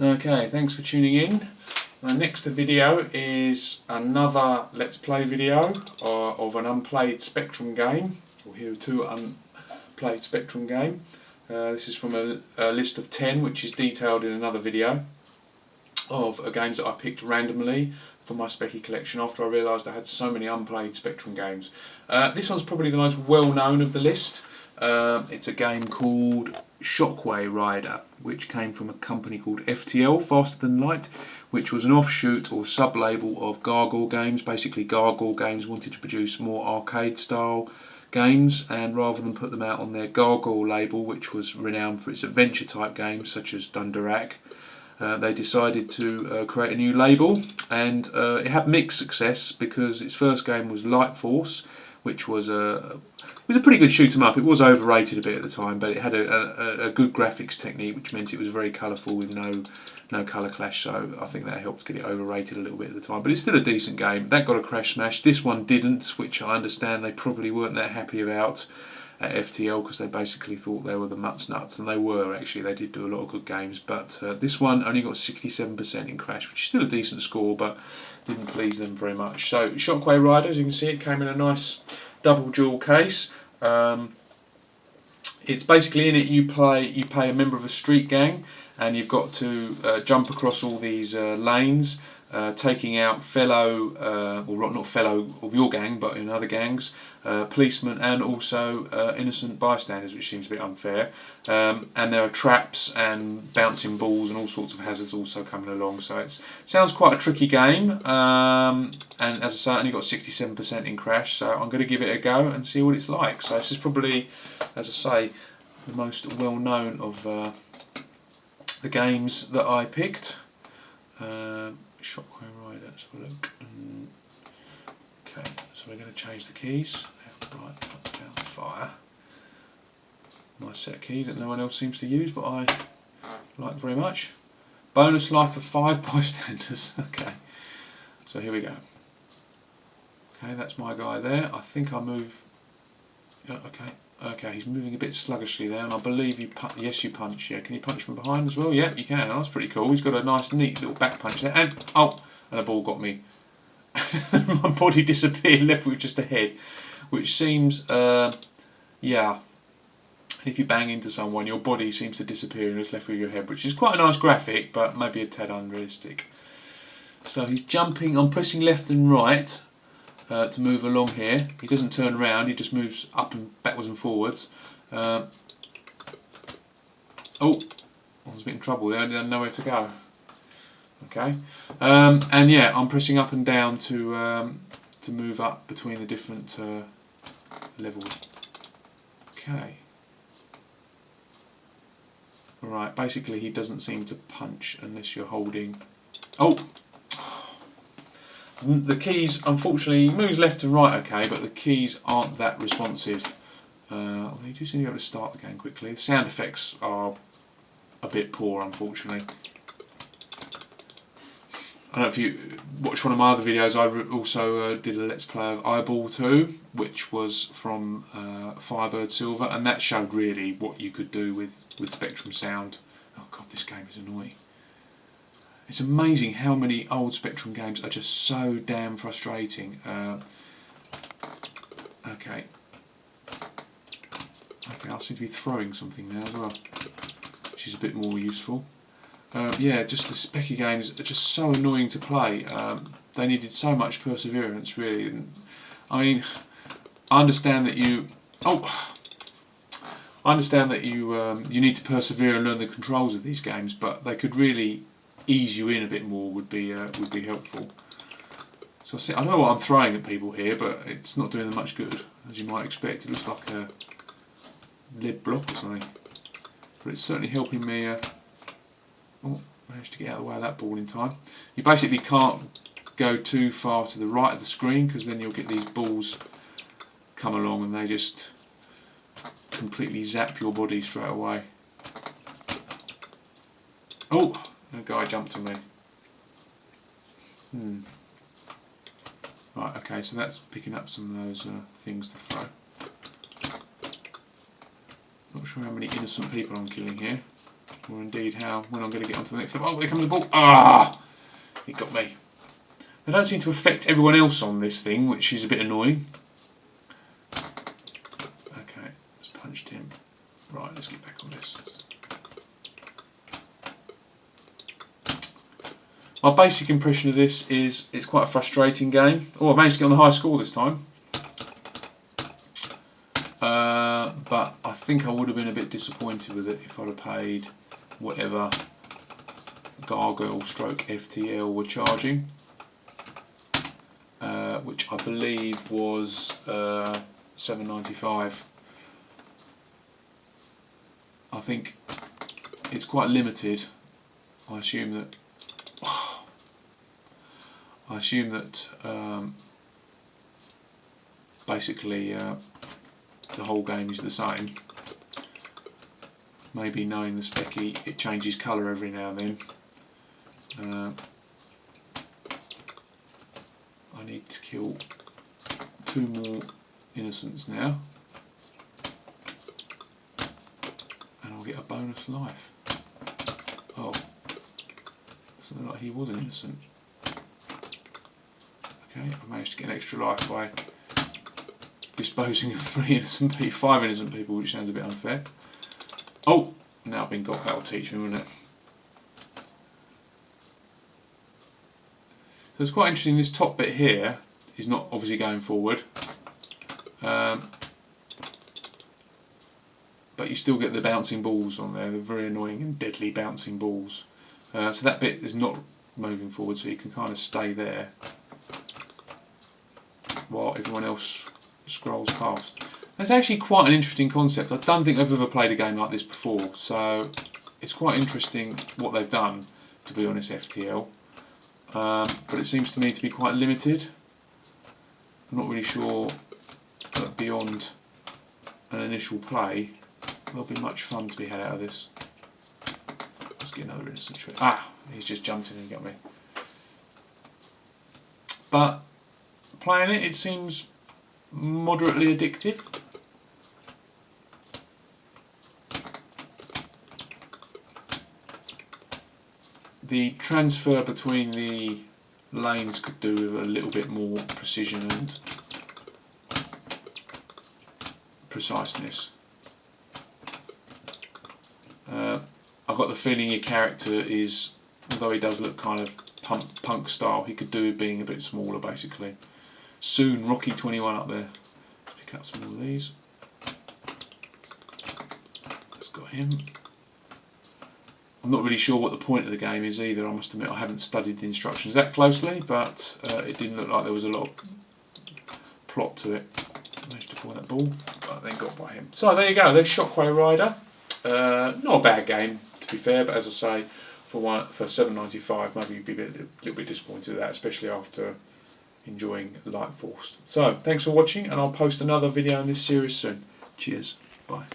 Okay, thanks for tuning in. My next video is another Let's Play video of an unplayed Spectrum game. We'll hear two unplayed Spectrum game. This is from a list of 10, which is detailed in another video, of games that I picked randomly for my Speccy collection after I realised I had so many unplayed Spectrum games. This one's probably the most well known of the list. It's a game called Shockway Rider, which came from a company called FTL, Faster Than Light, which was an offshoot or sub-label of Gargoyle Games. Basically, Gargoyle Games wanted to produce more arcade-style games, and rather than put them out on their Gargoyle label, which was renowned for its adventure-type games such as Dunderak, they decided to create a new label, and it had mixed success because its first game was Light Force, which was a pretty good shoot 'em up. It was overrated a bit at the time, but it had a good graphics technique, which meant it was very colourful with no colour clash. So I think that helped get it overrated a little bit at the time. But it's still a decent game. That got a crash smash. This one didn't, which I understand they probably weren't that happy about at FTL, because they basically thought they were the Mutts Nuts, and they were actually. They did do a lot of good games, but this one only got 67% in crash, which is still a decent score, but didn't please them very much. So Shockway Rider, as you can see, it came in a nice double jewel case. It's basically, in it you play a member of a street gang, and you've got to jump across all these lanes, taking out fellow, well, not fellow of your gang, but in other gangs, policemen, and also innocent bystanders, which seems a bit unfair. And there are traps and bouncing balls and all sorts of hazards also coming along. So it sounds quite a tricky game. And as I say, I only got 67% in crash, so I'm going to give it a go and see what it's like. So this is probably, as I say, the most well-known of the games that I picked. Shockway Rider, let's have a look. Okay, so we're going to change the keys. Left, right, up, down, fire. Nice set of keys that no one else seems to use, but I like very much. Bonus life for 5 bystanders. Okay, so here we go. Okay, that's my guy there. I think I move. Yeah, okay, he's moving a bit sluggishly there, and I believe you punch. Yes, you punch. Yeah, can you punch from behind as well? Yeah, you can. Oh, that's pretty cool. He's got a nice, neat little back punch there, and the ball got me. My body disappeared, left with just a head, which seems, yeah. If you bang into someone, your body seems to disappear and it's left with your head, which is quite a nice graphic, but maybe a tad unrealistic. So he's jumping. I'm pressing left and right to move along here. He doesn't turn around, he just moves up and backwards and forwards. I was a bit in trouble there, I didn't know where to go. Okay, and yeah, I'm pressing up and down to move up between the different levels. Okay. Right, basically he doesn't seem to punch unless you're holding... The keys, unfortunately, he moves left and right okay, but the keys aren't that responsive. Although you do seem to be able to start the game quickly. The sound effects are a bit poor, unfortunately. I don't know if you watched one of my other videos, I also did a Let's Play of Eyeball 2, which was from Firebird Silver, and that showed really what you could do with Spectrum sound. Oh god, this game is annoying. It's amazing how many old Spectrum games are just so damn frustrating. Okay, I seem to be throwing something now as well, which is a bit more useful. Yeah, just the Speccy games are just so annoying to play. They needed so much perseverance, really. And, I mean, I understand that you you need to persevere and learn the controls of these games, but they could really ease you in a bit more. Would be helpful. So I know what I'm throwing at people here, but it's not doing them much good, as you might expect. It looks like a lead block or something, but it's certainly helping me. Managed to get out of the way of that ball in time. You basically can't go too far to the right of the screen, because then you'll get these balls come along and they just completely zap your body straight away. Oh, a guy jumped on me. Right, okay, so that's picking up some of those things to throw. Not sure how many innocent people I'm killing here. or indeed when I'm going to get onto the next level. Oh, there comes the ball. Ah! It got me. They don't seem to affect everyone else on this thing, which is a bit annoying. Okay, let's punched him. Right, let's get back on this. My basic impression of this is it's quite a frustrating game. Oh, I managed to get on the high score this time. But I think I would have been a bit disappointed with it if I'd have paid whatever Gargoyle stroke FTL were charging, which I believe was $7.95. I think it's quite limited. I assume that basically the whole game is the same. Maybe knowing the Speccy, it changes colour every now and then. I need to kill 2 more innocents now, and I'll get a bonus life. Oh, doesn't look like he was an innocent. Okay, I managed to get an extra life by disposing of 5 innocent people, which sounds a bit unfair. Oh, now I've been got. That'll teach me, won't it? So it's quite interesting. This top bit here is not obviously going forward, but you still get the bouncing balls on there. They're very annoying and deadly bouncing balls. So that bit is not moving forward, so you can kind of stay there while everyone else scrolls past. That's actually quite an interesting concept. I don't think I've ever played a game like this before, so it's quite interesting what they've done, to be honest, FTL. But it seems to me to be quite limited. I'm not really sure that beyond an initial play there'll be much fun to be had out of this. Let's get another innocent trick. Ah, he's just jumped in and got me. But playing it, it seems moderately addictive. The transfer between the lanes could do with a little bit more precision and preciseness. I've got the feeling your character is, although he does look kind of punk style, he could do with being a bit smaller basically. Soon Rocky 21 up there. Let's pick up some more of these. Let's got him. I'm not really sure what the point of the game is either. I must admit I haven't studied the instructions that closely, but it didn't look like there was a lot of plot to it. Managed to find that ball, but then got by him. So there you go, there's Shockway Rider. Not a bad game, to be fair, but as I say, for $7.95, maybe you'd be a little bit disappointed with that, especially after enjoying Light Force. So thanks for watching, and I'll post another video in this series soon. Cheers, bye.